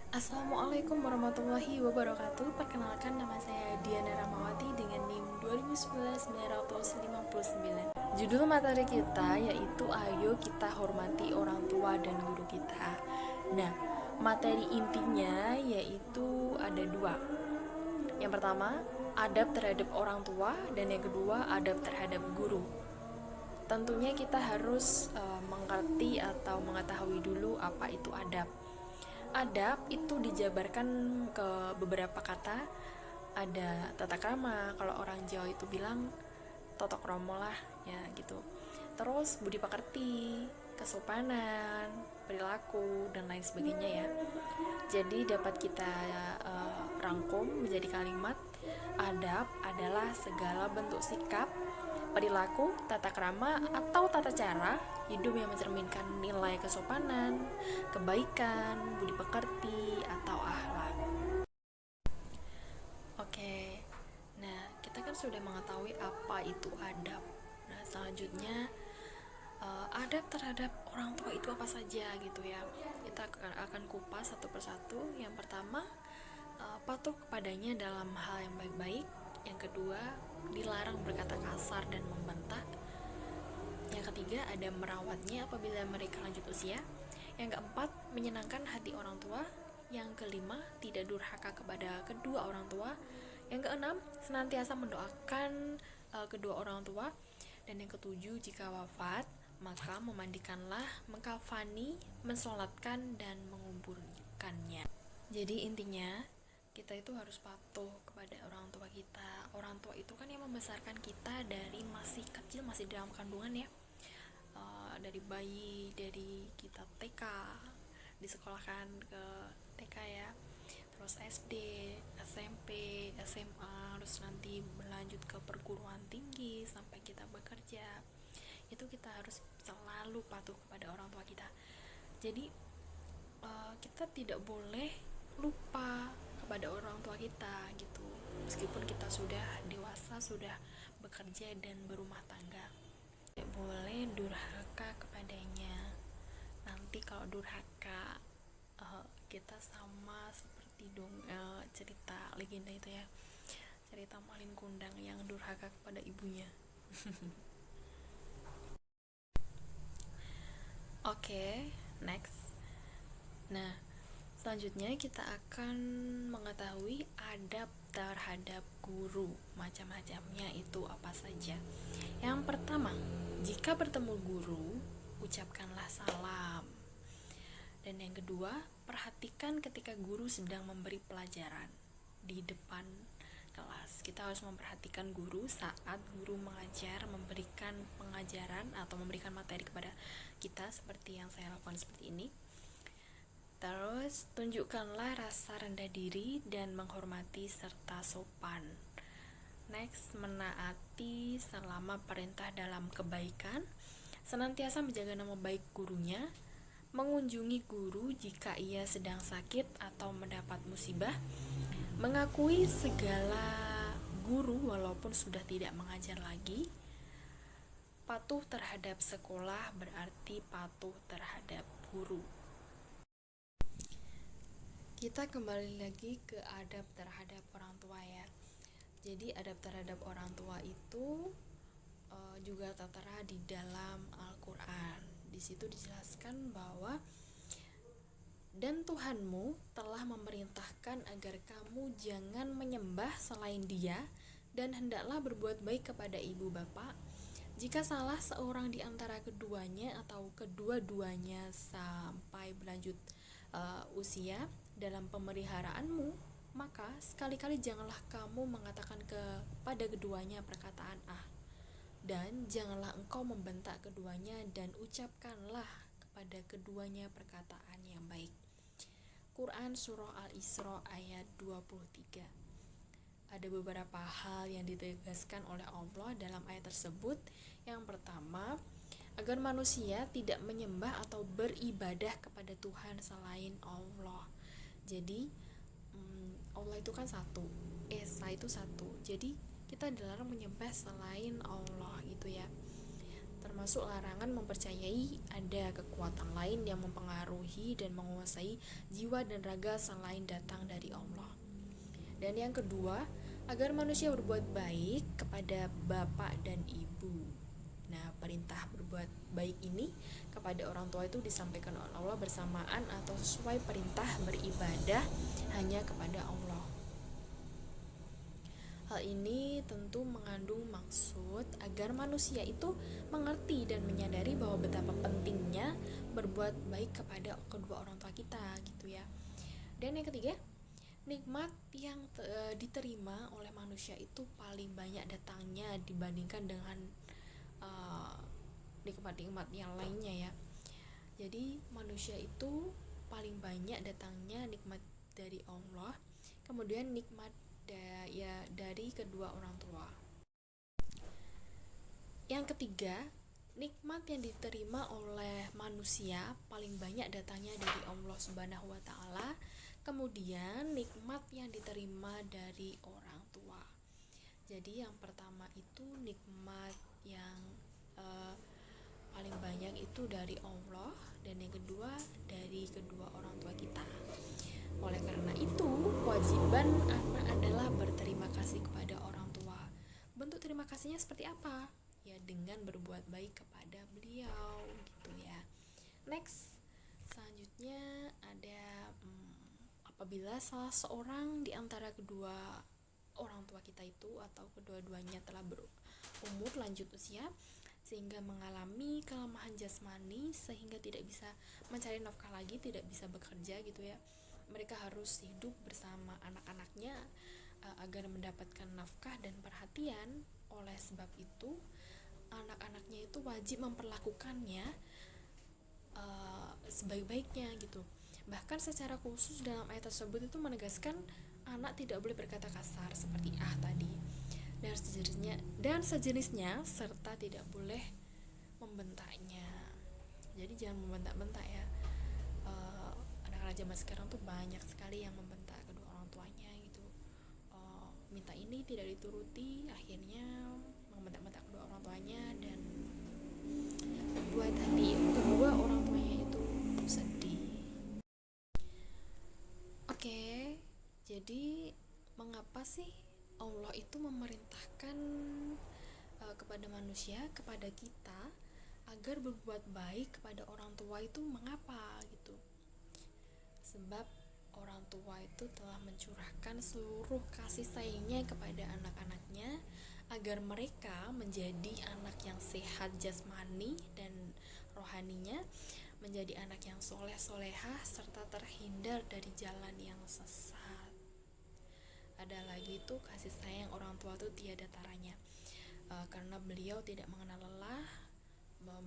Assalamualaikum warahmatullahi wabarakatuh. Perkenalkan, nama saya Diana Ramawati dengan NIM 2019-959. Judul materi kita yaitu Ayo Kita Hormati Orang Tua dan Guru Kita. Nah, materi intinya yaitu ada dua. Yang pertama, adab terhadap orang tua, dan yang kedua, adab terhadap guru. Tentunya kita harus mengerti atau mengetahui dulu apa itu adab. Adab itu dijabarkan ke beberapa kata. Ada tata krama, kalau orang Jawa itu bilang toto kromo lah, ya gitu. Terus budi pekerti, kesopanan, perilaku, dan lain sebagainya ya. Jadi dapat kita rangkum menjadi kalimat: adab adalah segala bentuk sikap, perilaku, tata krama, atau tata cara hidup yang mencerminkan nilai kesopanan, kebaikan, budi pekerti, atau akhlak. Oke, nah kita kan sudah mengetahui apa itu adab. Nah selanjutnya, adab terhadap orang tua itu apa saja gitu ya. Kita akan kupas satu persatu. Yang pertama, patuh kepadanya dalam hal yang baik-baik. Yang kedua, dilarang berkata kasar dan membentak. Yang ketiga, ada merawatnya apabila mereka lanjut usia. Yang keempat, menyenangkan hati orang tua. Yang kelima, tidak durhaka kepada kedua orang tua. Yang keenam, senantiasa mendoakan kedua orang tua. Dan yang ketujuh, jika wafat, maka memandikanlah, mengkafani, mensolatkan, dan menguburkannya. Jadi intinya, kita itu harus patuh kepada orang tua kita. Orang tua itu kan yang membesarkan kita dari masih kecil, masih dalam kandungan ya. Dari bayi, dari kita TK, disekolahkan ke TK ya, terus SD, SMP, SMA, terus nanti berlanjut ke perguruan tinggi sampai kita bekerja. Itu kita harus selalu patuh kepada orang tua kita. Jadi kita tidak boleh lupa kepada orang tua kita gitu, meskipun kita sudah dewasa, sudah bekerja dan berumah tangga. Tidak boleh durhaka kepadanya. Nanti kalau durhaka, kita sama seperti cerita legenda itu ya, cerita Malin Kundang yang durhaka kepada ibunya. Oke, next. Nah, selanjutnya kita akan mengetahui adab terhadap guru. Macam-macamnya itu apa saja. Yang pertama, jika bertemu guru, ucapkanlah salam. Dan yang kedua, perhatikan ketika guru sedang memberi pelajaran di depan kelas. Kita harus memperhatikan guru saat guru mengajar, memberikan pengajaran atau memberikan materi kepada kita, seperti yang saya lakukan seperti ini. Terus, tunjukkanlah rasa rendah diri dan menghormati serta sopan. Next, menaati selama perintah dalam kebaikan, senantiasa menjaga nama baik gurunya, mengunjungi guru jika ia sedang sakit atau mendapat musibah, mengakui segala guru walaupun sudah tidak mengajar lagi. Patuh terhadap sekolah berarti patuh terhadap guru. Kita kembali lagi ke adab terhadap orang tua ya. Jadi adab terhadap orang tua itu juga tertera di dalam Al-Quran. Di situ dijelaskan bahwa dan Tuhanmu telah memerintahkan agar kamu jangan menyembah selain Dia, dan hendaklah berbuat baik kepada ibu bapak. Jika salah seorang di antara keduanya atau kedua-duanya sampai berlanjut usia dalam pemeliharaanmu, maka sekali-kali janganlah kamu mengatakan kepada keduanya perkataan dan janganlah engkau membentak keduanya, dan ucapkanlah kepada keduanya perkataan yang baik. Quran Surah Al-Isra ayat 23. Ada beberapa hal yang ditegaskan oleh Allah dalam ayat tersebut. Yang pertama, agar manusia tidak menyembah atau beribadah kepada Tuhan selain Allah. Jadi Allah itu kan satu, Esa itu satu. Jadi kita dilarang menyembah selain Allah gitu ya. termasuk larangan mempercayai ada kekuatan lain yang mempengaruhi dan menguasai jiwa dan raga selain datang dari Allah. Dan yang kedua, agar manusia berbuat baik kepada bapak dan ibu. Nah, perintah berbuat baik ini kepada orang tua itu disampaikan oleh Allah bersamaan atau sesuai perintah beribadah hanya kepada Allah. Hal ini tentu mengandung maksud agar manusia itu mengerti dan menyadari bahwa betapa pentingnya berbuat baik kepada kedua orang tua kita gitu ya. Dan yang ketiga, nikmat yang diterima oleh manusia itu paling banyak datangnya dibandingkan dengan nikmat-nikmat yang lainnya ya. Jadi manusia itu paling banyak datangnya nikmat dari Allah, kemudian nikmat dari kedua orang tua. Yang ketiga, nikmat yang diterima oleh manusia paling banyak datangnya dari Allah Subhanahu wa taala. Kemudian nikmat yang diterima dari orang tua. Jadi yang pertama itu nikmat yang paling banyak itu dari Allah, dan yang kedua dari kedua orang tua kita. Oleh karena itu, kewajiban anak adalah berterima kasih kepada orang tua. Bentuk terima kasihnya seperti apa? Ya dengan berbuat baik kepada beliau gitu ya. Next, selanjutnya ada apabila salah seorang di antara kedua orang tua kita itu atau kedua-duanya telah berumur lanjut usia sehingga mengalami kelemahan jasmani sehingga tidak bisa mencari nafkah lagi, tidak bisa bekerja gitu ya. Mereka harus hidup bersama anak-anaknya agar mendapatkan nafkah dan perhatian. Oleh sebab itu, anak-anaknya itu wajib memperlakukannya sebaik-baiknya gitu. Bahkan secara khusus dalam ayat tersebut itu menegaskan anak tidak boleh berkata kasar seperti tadi dan sejenisnya serta tidak boleh membentaknya. Jadi jangan membentak-bentak ya. Anak-anak zaman sekarang tuh banyak sekali yang membentak kedua orang tuanya gitu. Minta ini tidak dituruti, akhirnya membentak-bentak kedua orang tuanya dan membuat hati kedua orang tuanya itu sedih. Oke, jadi mengapa sih Allah itu memerintahkan kepada manusia, kepada kita agar berbuat baik kepada orang tua itu mengapa gitu? Sebab orang tua itu telah mencurahkan seluruh kasih sayangnya kepada anak-anaknya agar mereka menjadi anak yang sehat jasmani dan rohaninya, menjadi anak yang soleh-solehah serta terhindar dari jalan yang sesat. Ada lagi itu kasih sayang orang tua itu tiada taranya, karena beliau tidak mengenal lelah,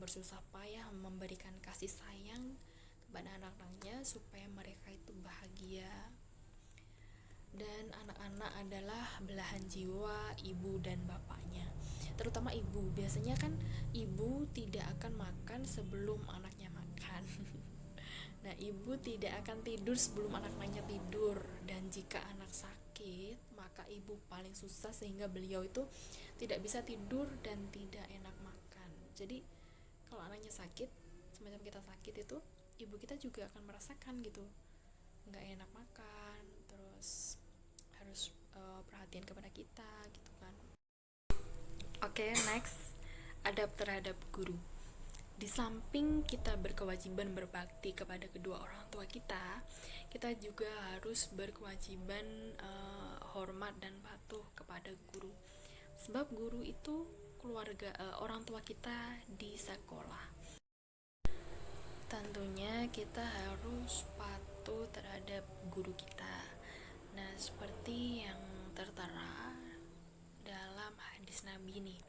bersusah payah memberikan kasih sayang kepada anak-anaknya supaya mereka itu bahagia. Dan anak-anak adalah belahan jiwa ibu dan bapaknya, terutama ibu. Biasanya kan ibu tidak akan makan sebelum anaknya makan. Nah, ibu tidak akan tidur sebelum anak-anaknya tidur, dan jika anak sakit maka ibu paling susah sehingga beliau itu tidak bisa tidur dan tidak enak makan. Jadi kalau anaknya sakit, semacam kita sakit itu, ibu kita juga akan merasakan gitu, nggak enak makan, terus harus perhatian kepada kita gitu kan. Oke, next, adab terhadap guru. Di samping kita berkewajiban berbakti kepada kedua orang tua kita juga harus berkewajiban hormat dan patuh kepada guru. Sebab guru itu keluarga, orang tua kita di sekolah. Tentunya kita harus patuh terhadap guru kita. Nah, seperti yang tertera dalam hadis Nabi nih,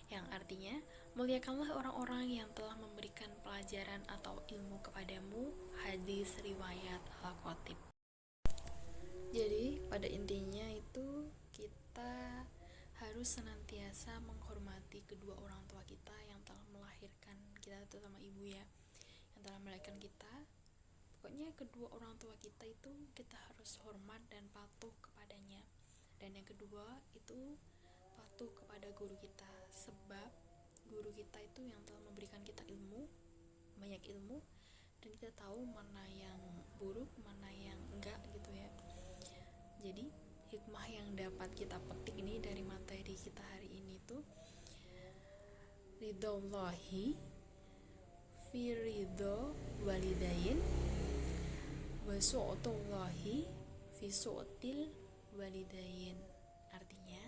yang artinya muliakanlah orang-orang yang telah memberikan pelajaran atau ilmu kepadamu. Hadis riwayat Al-Khatib. Jadi pada intinya itu kita harus senantiasa menghormati kedua orang tua kita yang telah melahirkan kita, terutama ibu ya, yang telah melahirkan kita. Pokoknya kedua orang tua kita itu kita harus hormat dan patuh kepadanya. Dan yang kedua itu patuh kepada guru kita, sebab guru kita itu yang telah memberikan kita ilmu, banyak ilmu, dan kita tahu mana yang buruk, mana yang enggak gitu ya. Jadi hikmah yang dapat kita petik ini dari materi kita hari ini tuh, ridhollahi fi ridho walidain wa su'tullahi fi su'til walidain. Artinya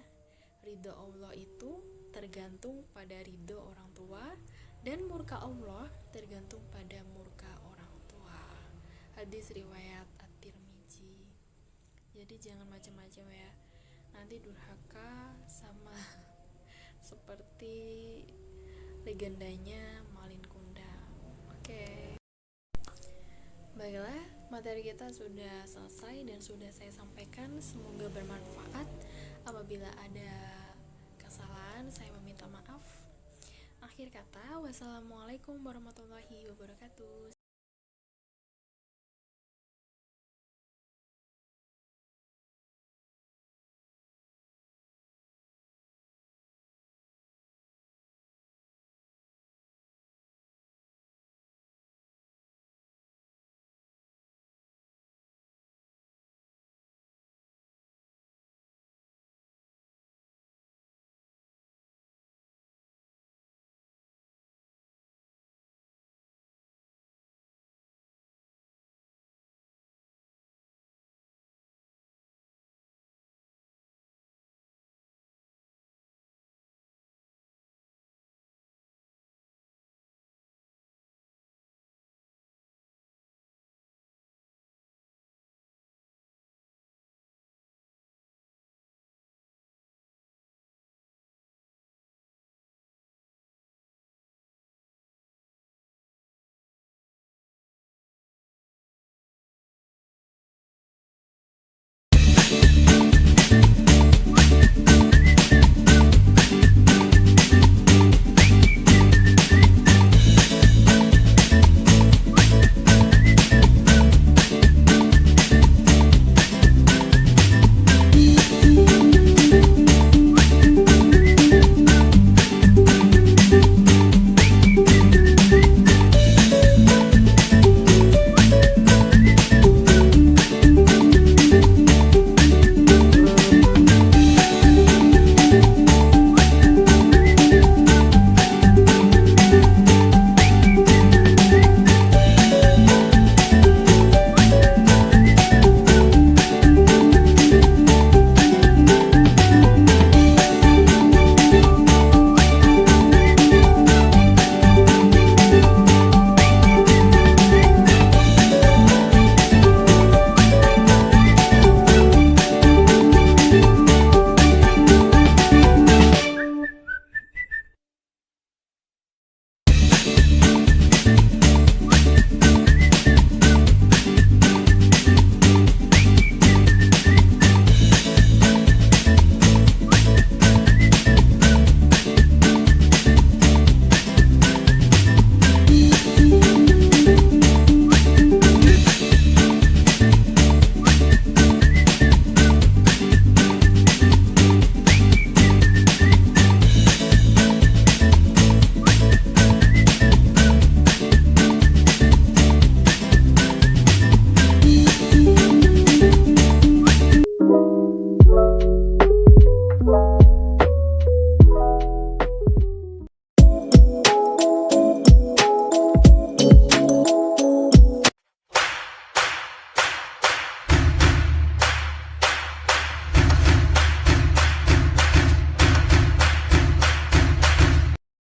ridho Allah itu tergantung pada ridho orang tua, dan murka Allah tergantung pada murka orang tua. Hadis riwayat At-Tirmizi. Jadi jangan macam-macam ya, nanti durhaka sama seperti legendanya Malin Kundang. Oke. Baiklah, materi kita sudah selesai dan sudah saya sampaikan. Semoga bermanfaat. Apabila ada kesalahan, saya meminta maaf. Akhir kata, wassalamualaikum warahmatullahi wabarakatuh.